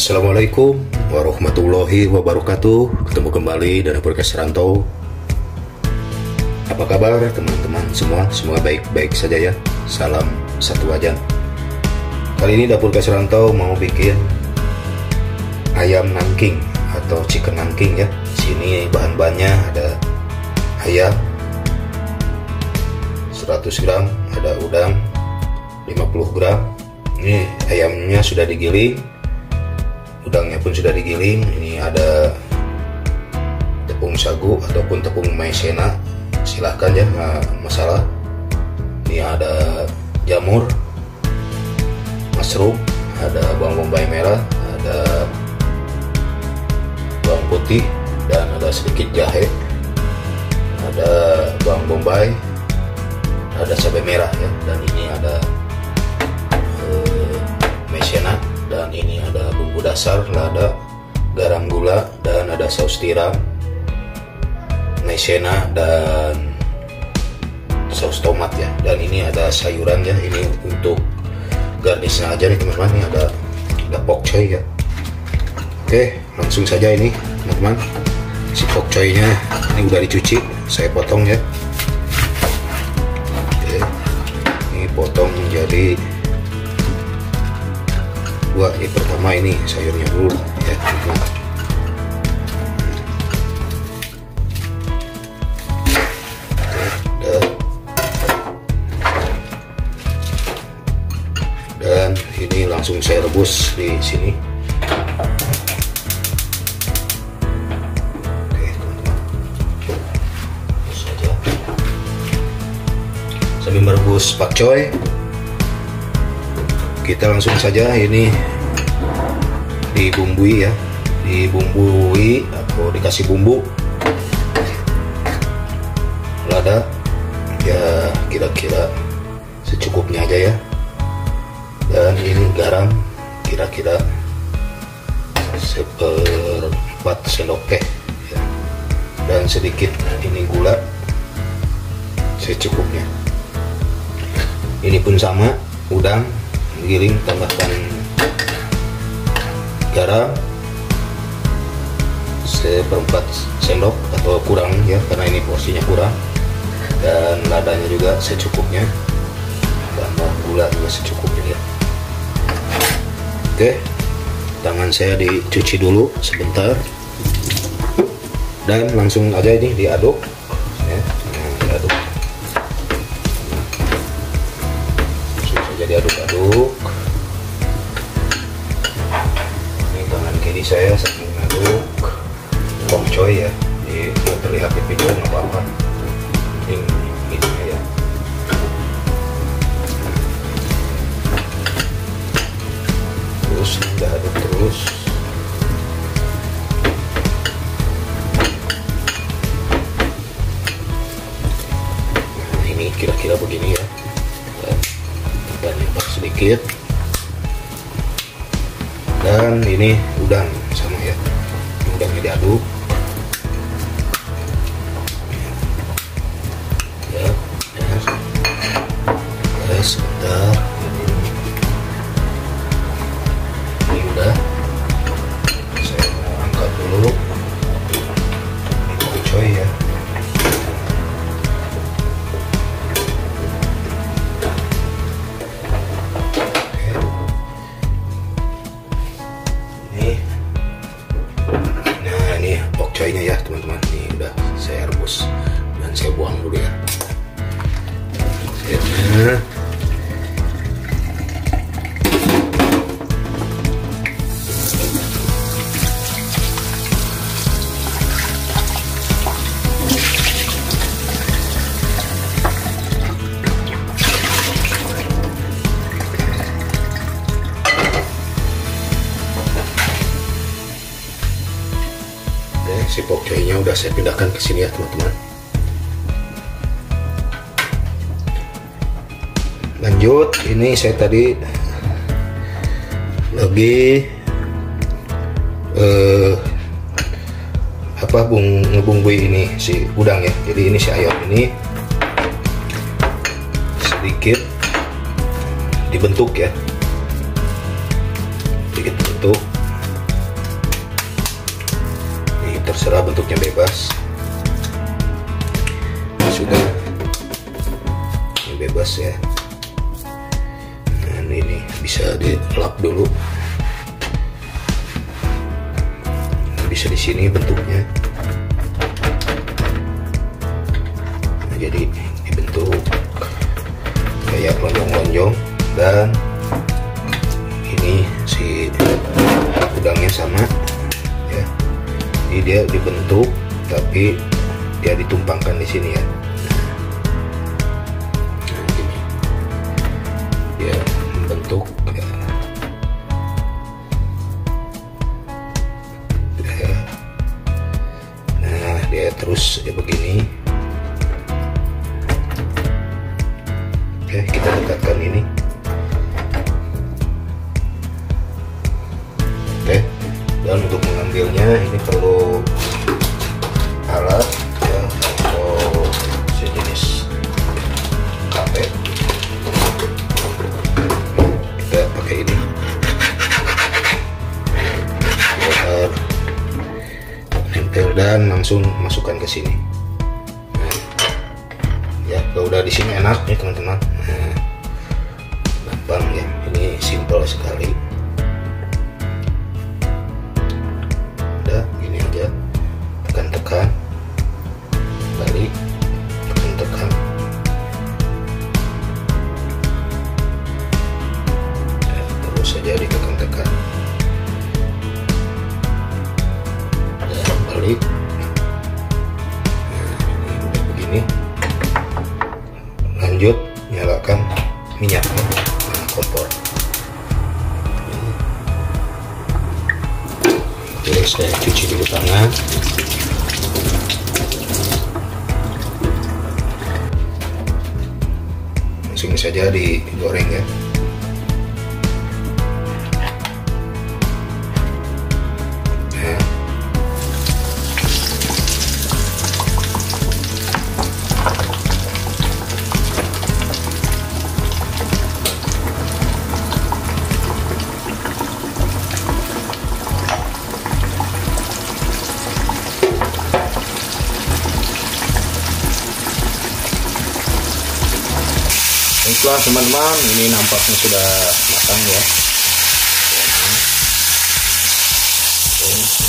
Assalamualaikum warahmatullahi wabarakatuh. Ketemu kembali dari podcast Rantau. Apa kabar teman-teman semua? Semoga baik-baik saja ya. Salam satu wajan. Kali ini dapur podcast Rantau mau bikin ayam nangking atau chicken nangking ya. Sini bahan-bahannya ada ayam 100 gram, ada udang 50 gram. Ini ayamnya sudah digiling, udangnya pun sudah digiling. Ini ada tepung sagu ataupun tepung maizena, silahkan ya, nggak masalah. Ini ada jamur, mushroom, ada bawang bombay merah, ada bawang putih, dan ada sedikit jahe, ada bawang bombay, ada cabai merah ya, dan ini ada maizena, dan ini ada bumbu dasar, lada, garam, gula, dan ada saus tiram, maizena, dan saus tomat ya. Dan ini ada sayuran ya, ini untuk garnisnya aja nih teman-teman. Ini ada pokcoy ya. Oke, langsung saja ini teman-teman. Si pokcoynya ini udah dicuci, saya potong ya. Oke, ini potong menjadi dua. Ini pertama, ini sayurnya dulu ya teman-teman. Dan ini langsung saya rebus di sini. Oke teman-teman, rebus saja sambil merebus pakcoy. Kita langsung saja ini dibumbui ya, dibumbui atau dikasih bumbu lada ya, kira-kira secukupnya aja ya. Dan ini garam kira-kira 1/4 sendok teh ya. Dan sedikit ini gula secukupnya. Ini pun sama, udang giling, tambahkan garam 1/4 sendok atau kurang ya, karena ini porsinya kurang. Dan ladanya juga secukupnya, tambah gula juga secukupnya ya. Oke, tangan saya dicuci dulu sebentar, dan langsung aja ini diaduk ya, diaduk. Diaduk-aduk. Ini tangan kiri saya sedang mengaduk pokcoy ya. Jadi nggak terlihat di video nggak apa-apa. Ini ya. Terus kita aduk terus. Nah, ini kira-kira begini ya. Dan lipat sedikit. Dan ini udang sama ya, udangnya diaduk ya, ya sebentar. Ini udah, saya mau angkat dulu pokcoy ya. Pokcoynya ya teman-teman, ini udah saya rebus dan saya buang dulu ya. Si pokcoynya udah saya pindahkan ke sini ya teman-teman. Lanjut, ini saya tadi lagi ngebumbui ini si udang ya. Jadi ini si ayam ini sedikit dibentuk ya, sedikit bentuk. terserah, bentuknya bebas. Sudah, ini bebas ya. Nah, ini bisa dilap dulu. Bisa di sini bentuknya. Nah, jadi dibentuk kayak lonjong-lonjong, dan ini si udangnya sama ya. Jadi dia dibentuk tapi dia ditumpangkan di sini ya. Nah, gini. Dia membentuk ya. Nah, dia terus ya begini. Oke, kita dekatkan ini. Oke, dan untuk mengambilnya ini perlu alat ya, atau sejenis kape. Kita pakai ini biar nempel, dan langsung masukkan ke sini. Ya, kalau udah di sini enak ya teman-teman. Nah, gampang ya, ini simple sekali. Udah gini aja, tekan-tekan, balik, tekan-tekan. Ya, terus saja ditekan-tekan, dan balik. Nah, ini udah begini. Lanjut, nyalakan minyaknya, kompor. Oke, saya cuci dulu tangan. Langsung saja digoreng ya. Nah, baiklah teman-teman, ini nampaknya sudah matang ya.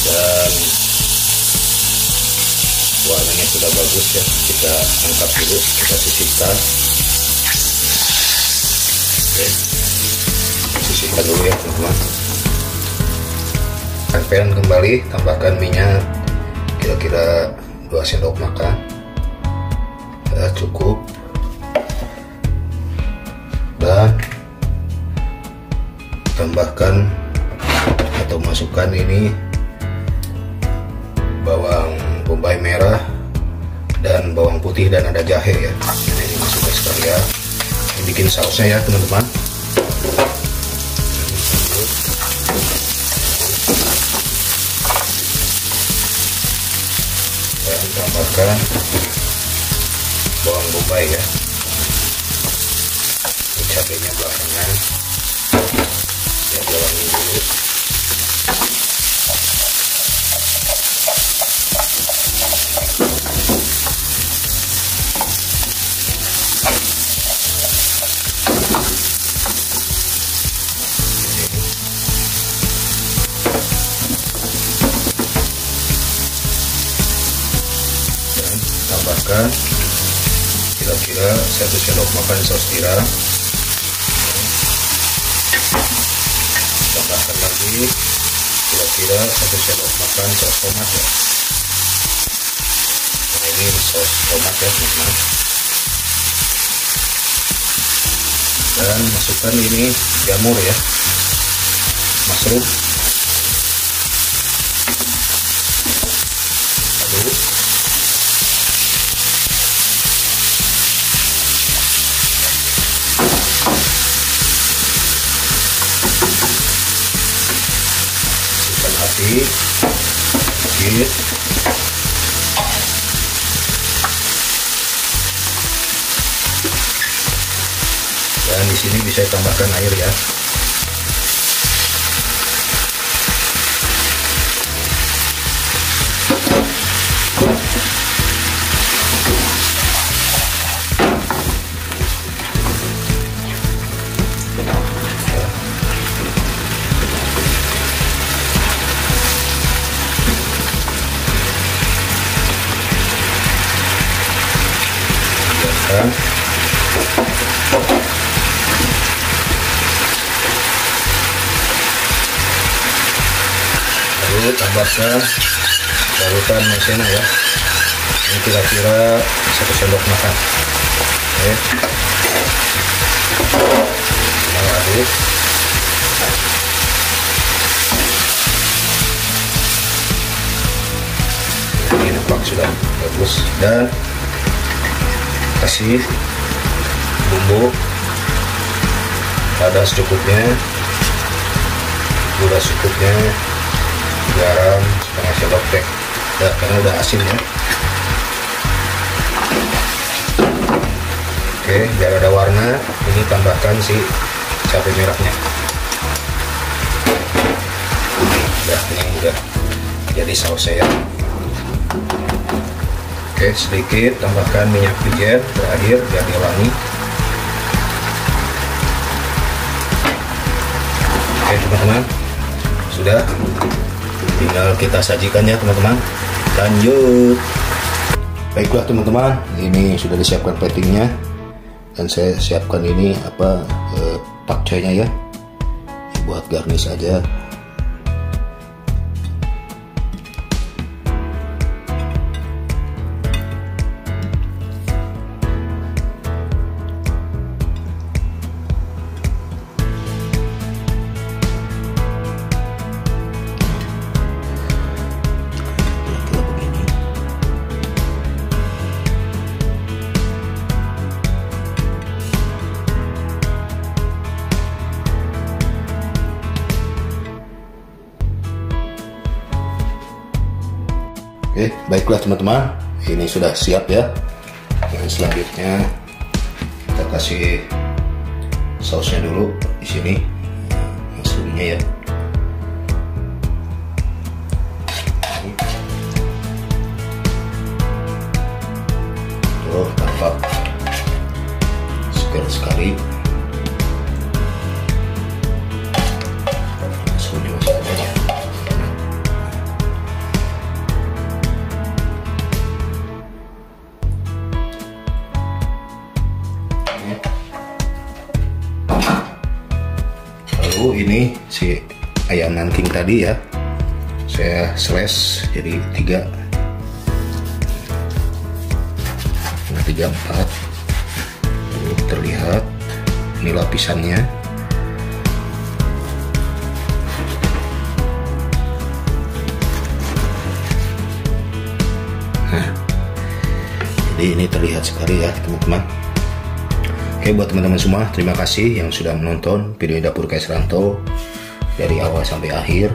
Dan warnanya sudah bagus ya. Kita angkat dulu, kita sisihkan. Oke, sisihkan dulu ya teman-teman. Pan kembali, tambahkan minyak kira-kira 2 sendok makan. Ya, cukup. Dan tambahkan atau masukkan ini bawang bombay merah dan bawang putih, dan ada jahe ya. Nah, ini masukkan sekalian. Ini bikin sausnya ya teman-teman. Dan tambahkan bawang bombay ya. Cabenya belakangan ya, diwangi dulu. Dan tambahkan kira-kira 1 sendok makan saus tiram. Tambahkan lagi kira-kira 1 sendok makan saus tomat ya. Nah, ini saus tomat ya teman-teman. Dan masukkan ini jamur ya, mushroom. Aduk. Api sedikit. Dan di sini bisa tambahkan air ya. tambahkan. Lalu tambahkan larutan maizena ya. Ini kira-kira 1 sendok makan. Oke. Lalu aduk. Ini nampak sudah bagus, dan kasih bumbu lada secukupnya, gula secukupnya, garam setengah sendok teh. Ya, karena udah asin ya. Oke, biar ada warna, ini tambahkan si cabai merahnya. Udah, ini udah jadi sausnya ya. Oke, sedikit tambahkan minyak wijen terakhir biar dia wangi. Oke teman-teman, sudah, tinggal kita sajikan ya teman-teman. Lanjut. Baiklah teman-teman, ini sudah disiapkan platingnya, dan saya siapkan ini pakcoynya ya, buat garnish aja. Oke, baiklah teman-teman, ini sudah siap ya. Dan selanjutnya kita kasih sausnya dulu di sini, mushroomnya ya. Tuh, tampak segar sekali. Mushroomnya masih ada ya. Lalu ini si ayam nanking tadi ya, saya slash jadi 3, 4. Tuh, terlihat ini lapisannya. Nah, jadi ini terlihat sekali ya teman-teman. Oke, buat teman-teman semua, terima kasih yang sudah menonton video Dapur KS Ranto dari awal sampai akhir.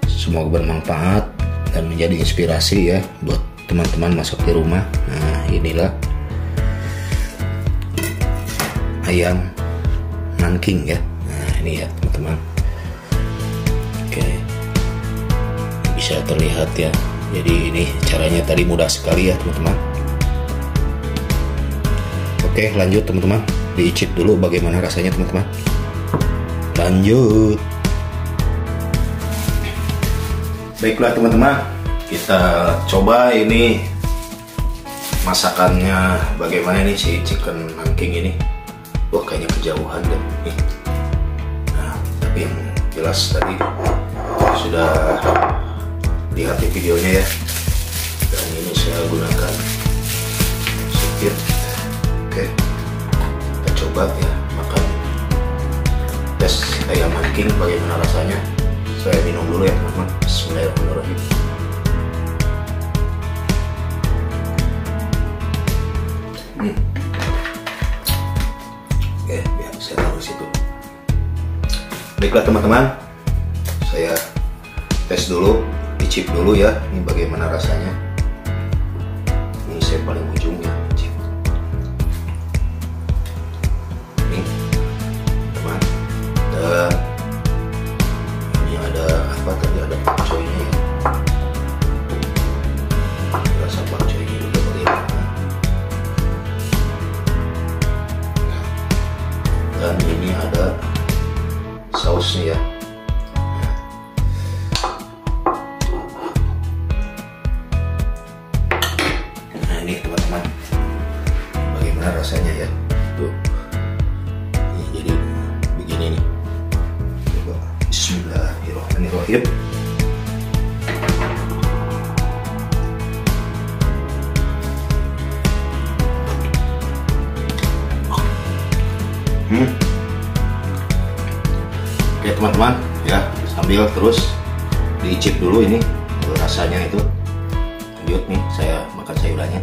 Semoga bermanfaat dan menjadi inspirasi ya buat teman-teman masak di rumah. Nah, inilah ayam nanking ya. Nah, ini ya teman-teman. Oke, bisa terlihat ya. Jadi ini caranya tadi mudah sekali ya teman-teman. Oke, lanjut teman-teman, diicip dulu bagaimana rasanya teman-teman. Lanjut. Baiklah teman-teman, kita coba ini masakannya bagaimana nih si chicken nanking ini. Wah, kayaknya kejauhan deh nih. Nah, tapi yang jelas tadi sudah lihat di videonya ya. Dan ini saya gunakan sedikit. Oke, kita coba ya makan tes ayam nanking bagaimana rasanya. Saya minum dulu ya teman-teman. Bismillahirrahmanirrahim. Oke, biar saya taruh di situ. Baiklah teman-teman, saya tes dulu, icip dulu ya. Ini bagaimana rasanya. Ini saya paling ujung ya. Dan ini ada apa tadi, ada pakcoynya ya. Rasa pakcoynya juga bagaimana. Dan ini ada sausnya ya. Nah ini teman-teman, rasanya ya. Tuh. Nih, jadi begini nih. Coba. Bismillahirrahmanirrahim. Oke teman-teman ya, sambil terus diicip dulu ini rasanya itu. Lanjut nih saya makan sayurannya.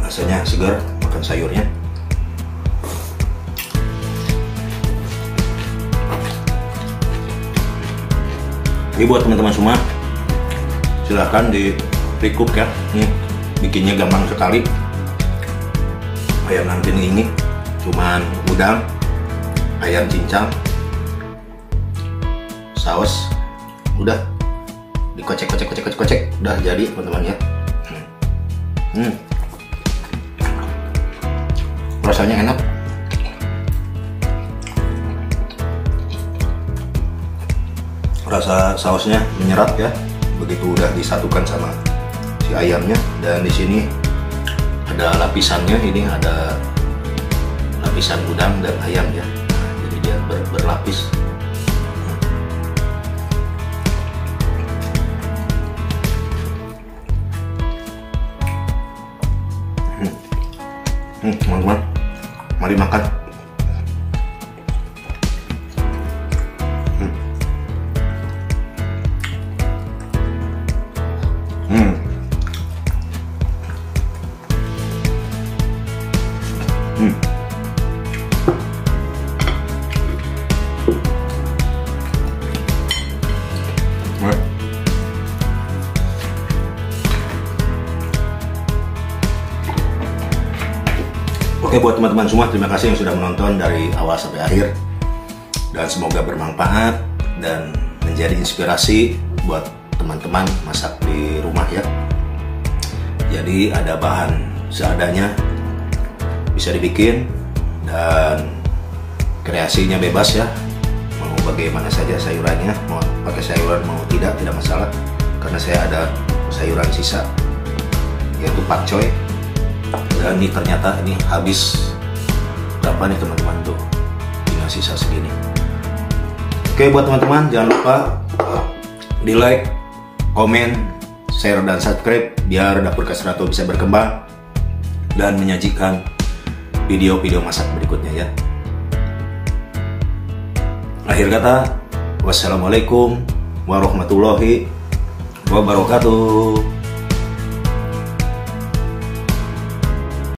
Rasanya segar makan sayurnya. Ini buat teman-teman semua, silahkan di recook ya. Nih bikinnya gampang sekali. Ayam nanti ini cuman udang, ayam cincang, saus, udah dikocek, udah jadi teman-teman ya. Rasanya enak. Rasa sausnya menyerap ya, begitu udah disatukan sama si ayamnya. Dan di sini ada lapisannya, ini ada lapisan udang dan ayam ya. Nah, jadi dia berlapis. Teman-teman, mari makan. Oke, buat teman-teman semua, terima kasih yang sudah menonton dari awal sampai akhir, dan semoga bermanfaat dan menjadi inspirasi buat teman-teman masak di rumah ya. Jadi ada bahan seadanya, bisa dibikin, dan kreasinya bebas ya. Mau bagaimana saja sayurannya, mau pakai sayuran mau tidak masalah, karena saya ada sayuran sisa yaitu pakcoy. Dan ini ternyata ini habis berapa nih teman-teman, tuh tinggal sisa segini. Oke, buat teman-teman jangan lupa di like, komen, share, dan subscribe biar Dapur Kak Suranto bisa berkembang dan menyajikan video-video masak berikutnya ya. Akhir kata, wassalamualaikum warahmatullahi wabarakatuh.